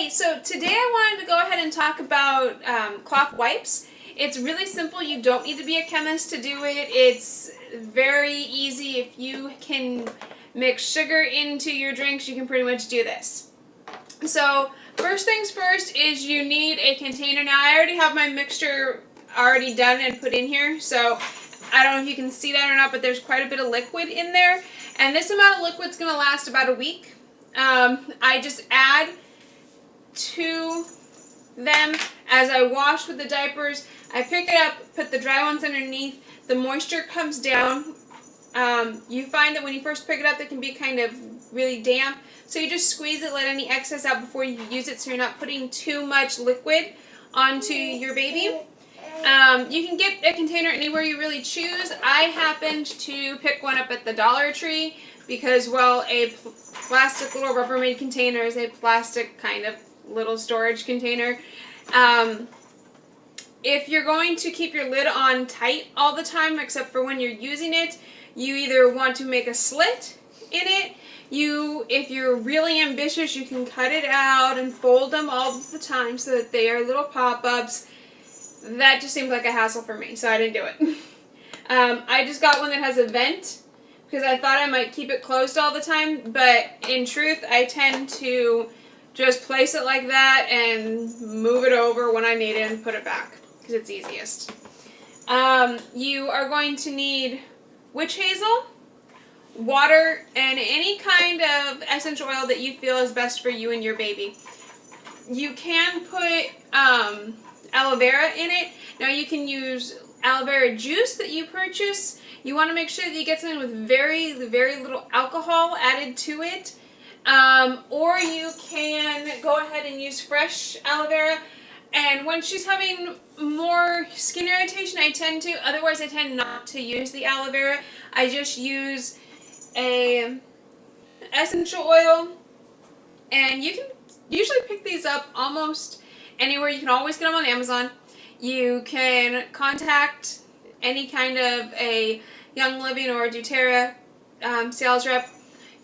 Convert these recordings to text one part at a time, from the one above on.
Hey, so today I wanted to go ahead and talk about cloth wipes. It's really simple. You don't need to be a chemist to do it. It's very easy. If you can mix sugar into your drinks, you can pretty much do this. So first things first is you need a container. Now I already have my mixture already done and put in here, so I don't know if you can see that or not, but there's quite a bit of liquid in there. And this amount of liquid's going to last about a week. I just add to them as I wash with the diapers. I pick it up, put the dry ones underneath. The moisture comes down. You find that when you first pick it up, it can be kind of really damp. So you just squeeze it, let any excess out before you use it, so you're not putting too much liquid onto your baby. You can get a container anywhere you really choose. I happened to pick one up at the Dollar Tree because, well, a plastic little Rubbermaid container is a plastic kind of little storage container. If you're going to keep your lid on tight all the time, except for when you're using it, you either want to make a slit in it. If you're really ambitious, you can cut it out and fold them all the time so that they are little pop-ups. That just seemed like a hassle for me, so I didn't do it. I just got one that has a vent because I thought I might keep it closed all the time, but in truth, I tend to just place it like that and move it over when I need it and put it back because it's easiest. You are going to need witch hazel, water, and any kind of essential oil that you feel is best for you and your baby. You can put aloe vera in it. Now you can use aloe vera juice that you purchase. You want to make sure that you get something with very, very little alcohol added to it. Or you can go ahead and use fresh aloe vera. And when she's having more skin irritation, I tend not to use the aloe vera. I just use a essential oil. And you can usually pick these up almost anywhere. You can always get them on Amazon. You can contact any kind of a Young Living or a doTERRA sales rep.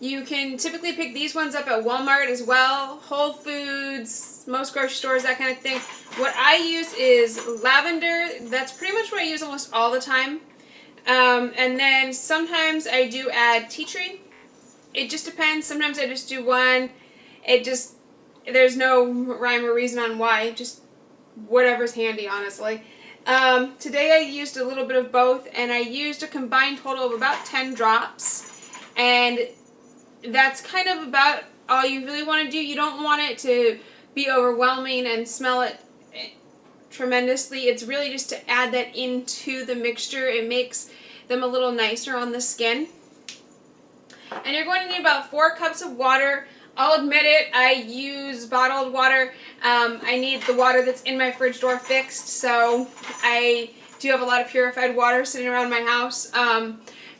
You can typically pick these ones up at Walmart as well, Whole Foods, most grocery stores, that kind of thing. What I use is lavender. That's pretty much what I use almost all the time. And then sometimes I do add tea tree. It just depends. Sometimes I just do one. There's no rhyme or reason on why, just whatever's handy, honestly. Today I used a little bit of both, and I used a combined total of about 10 drops, and that's kind of about all you really want to do. You don't want it to be overwhelming and smell it tremendously. It's really just to add that into the mixture. It makes them a little nicer on the skin. And you're going to need about 4 cups of water. I'll admit it, I use bottled water. I need the water that's in my fridge door fixed, so I do have a lot of purified water sitting around my house.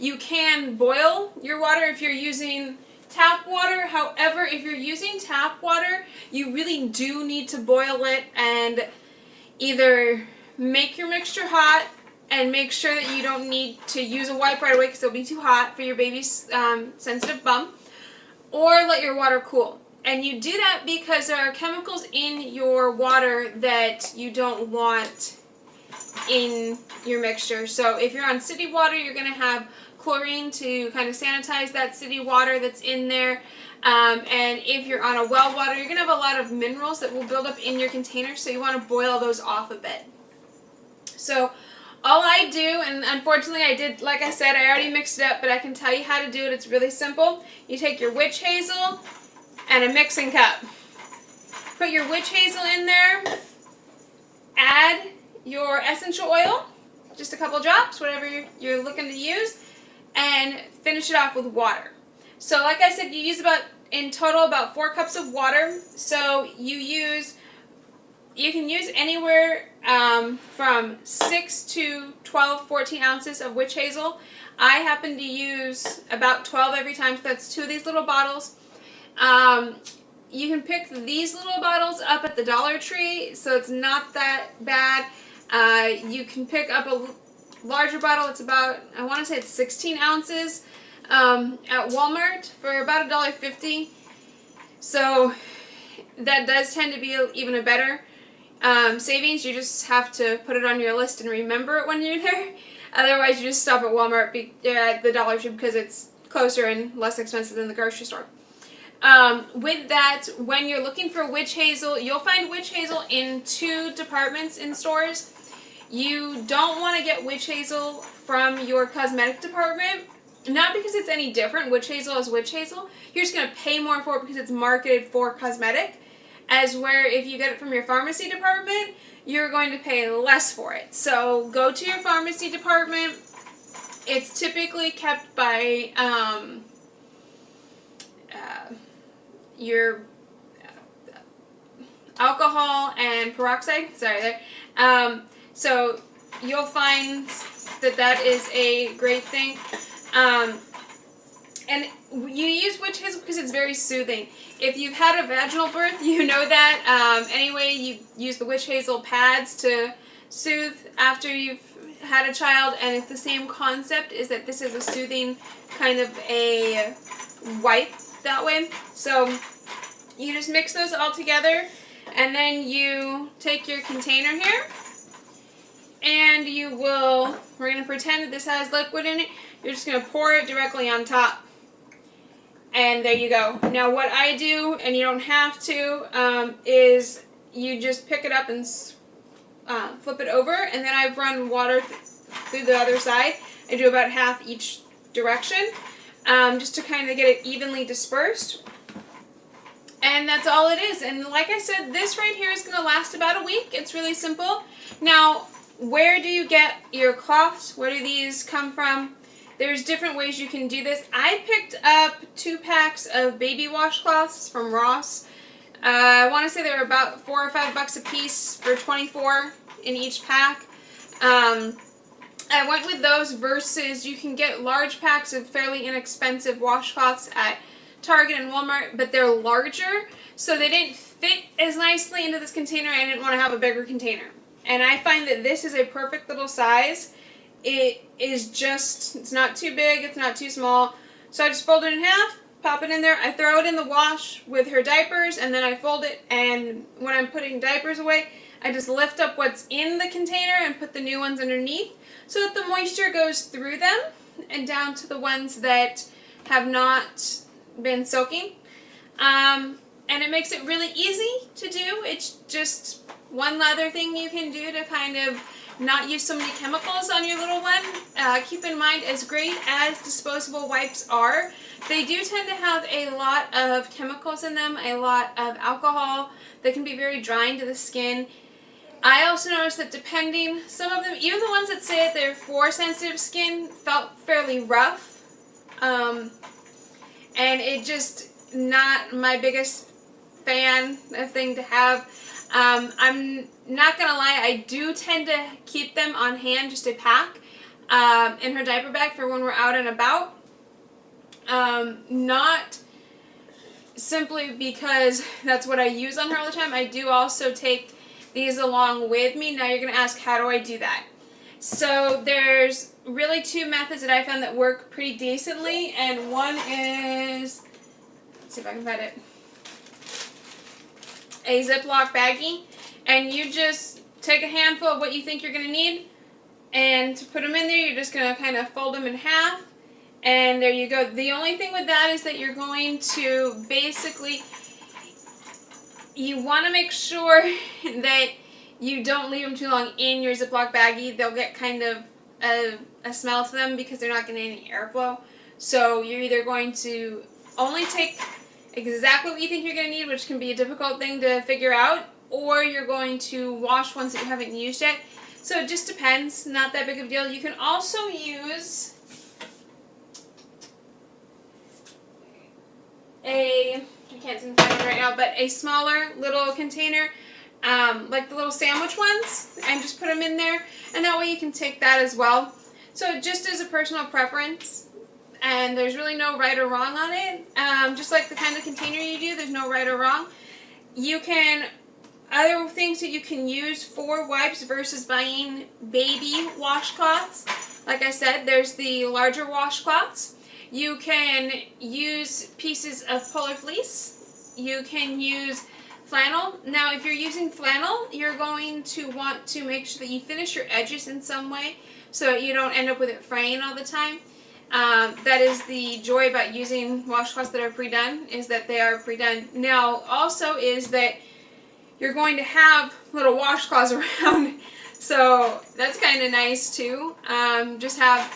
You can boil your water if you're using tap water. However, if you're using tap water, you really do need to boil it and either make your mixture hot and make sure that you don't need to use a wipe right away because it'll be too hot for your baby's sensitive bum, or let your water cool. And you do that because there are chemicals in your water that you don't want in your mixture. So if you're on city water, you're going to have chlorine to kind of sanitize that city water that's in there. And if you're on a well water, you're going to have a lot of minerals that will build up in your container, so you want to boil those off a bit. So all I do, and unfortunately I did, like I said, I already mixed it up, but I can tell you how to do it. It's really simple. You take your witch hazel and a mixing cup. Put your witch hazel in there. Add your essential oil, just a couple drops, whatever you're looking to use, and finish it off with water. So like I said, you use in total about 4 cups of water. So you can use anywhere from 6 to 12, 14 ounces of witch hazel. I happen to use about 12 every time, so that's 2 of these little bottles. You can pick these little bottles up at the Dollar Tree, so it's not that bad. You can pick up a larger bottle. It's about, I want to say it's 16 ounces at Walmart for about $1.50. So that does tend to be even a better savings. You just have to put it on your list and remember it when you're there. Otherwise, you just stop at Walmart, at the Dollar Tree, because it's closer and less expensive than the grocery store. With that, when you're looking for witch hazel, you'll find witch hazel in 2 departments in stores. You don't want to get witch hazel from your cosmetic department. Not because it's any different. Witch hazel is witch hazel. You're just going to pay more for it because it's marketed for cosmetic. As where if you get it from your pharmacy department, you're going to pay less for it. So go to your pharmacy department. It's typically kept by your alcohol and peroxide. Sorry there. So you'll find that is a great thing. And you use witch hazel because it's very soothing. If you've had a vaginal birth, you know that. Anyway, you use the witch hazel pads to soothe after you've had a child, and it's the same concept, is that this is a soothing kind of a wipe that way. So you just mix those all together, and then you take your container here, and we're going to pretend that this has liquid in it. You're just going to pour it directly on top. And there you go. Now what I do, and you don't have to, is you just pick it up and flip it over, and then I've run water through the other side. I do about half each direction, just to kind of get it evenly dispersed. And that's all it is. And like I said, this right here is going to last about a week. It's really simple. Now, where do you get your cloths? Where do these come from? There's different ways you can do this. I picked up 2 packs of baby washcloths from Ross. I want to say they were about $4 or $5 a piece for 24 in each pack. I went with those versus you can get large packs of fairly inexpensive washcloths at Target and Walmart, but they're larger, so they didn't fit as nicely into this container. I didn't want to have a bigger container. And I find that this is a perfect little size. It's not too big, it's not too small. So I just fold it in half, pop it in there. I throw it in the wash with her diapers, and then I fold it, and when I'm putting diapers away, I just lift up what's in the container and put the new ones underneath so that the moisture goes through them and down to the ones that have not been soaking. And it makes it really easy to do. It's just one other thing you can do to kind of not use so many chemicals on your little one. Keep in mind, as great as disposable wipes are, they do tend to have a lot of chemicals in them, a lot of alcohol that can be very drying to the skin. I also noticed that some of them, even the ones that say that they're for sensitive skin, felt fairly rough. And it just not my biggest fan of thing to have. I'm not going to lie, I do tend to keep them on hand, just a pack, in her diaper bag for when we're out and about. Not simply because that's what I use on her all the time. I do also take these along with me. Now you're going to ask, how do I do that? So there's really 2 methods that I found that work pretty decently, and one is, let's see if I can find it, a Ziploc baggie, and you just take a handful of what you think you're going to need, and to put them in there, you're just going to kind of fold them in half, and there you go. The only thing with that is that you're going to basically, you want to make sure that you don't leave them too long in your Ziploc baggie. They'll get kind of a smell to them because they're not getting any airflow. So you're either going to only take exactly what you think you're going to need, which can be a difficult thing to figure out, or you're going to wash ones that you haven't used yet. So it just depends. Not that big of a deal. You can also use I can't seem to find it right now, but a smaller little container, like the little sandwich ones, and just put them in there, and that way you can take that as well. So just as a personal preference, and there's really no right or wrong on it. Just like the kind of container you do, there's no right or wrong. Other things that you can use for wipes versus buying baby washcloths. Like I said, there's the larger washcloths. You can use pieces of polar fleece. You can use flannel. Now, if you're using flannel, you're going to want to make sure that you finish your edges in some way so you don't end up with it fraying all the time. That is the joy about using washcloths that are pre-done, is that they are pre-done. Now, also is that you're going to have little washcloths around, so that's kind of nice too. Just have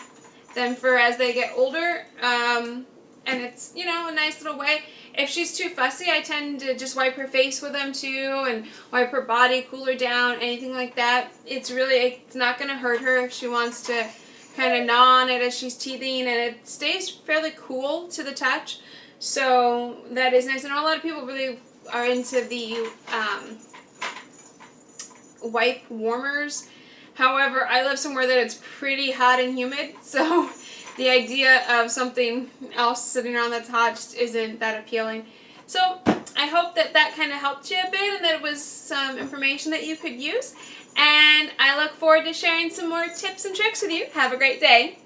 them for as they get older, and it's, you know, a nice little way. If she's too fussy, I tend to just wipe her face with them too, and wipe her body, cool her down, anything like that. It's not going to hurt her if she wants to kind of gnaw on it as she's teething, and it stays fairly cool to the touch. So that is nice. I know a lot of people really are into the wipe warmers. However, I live somewhere that it's pretty hot and humid, so the idea of something else sitting around that's hot just isn't that appealing. So I hope that that kind of helped you a bit and that it was some information that you could use. And I look forward to sharing some more tips and tricks with you. Have a great day.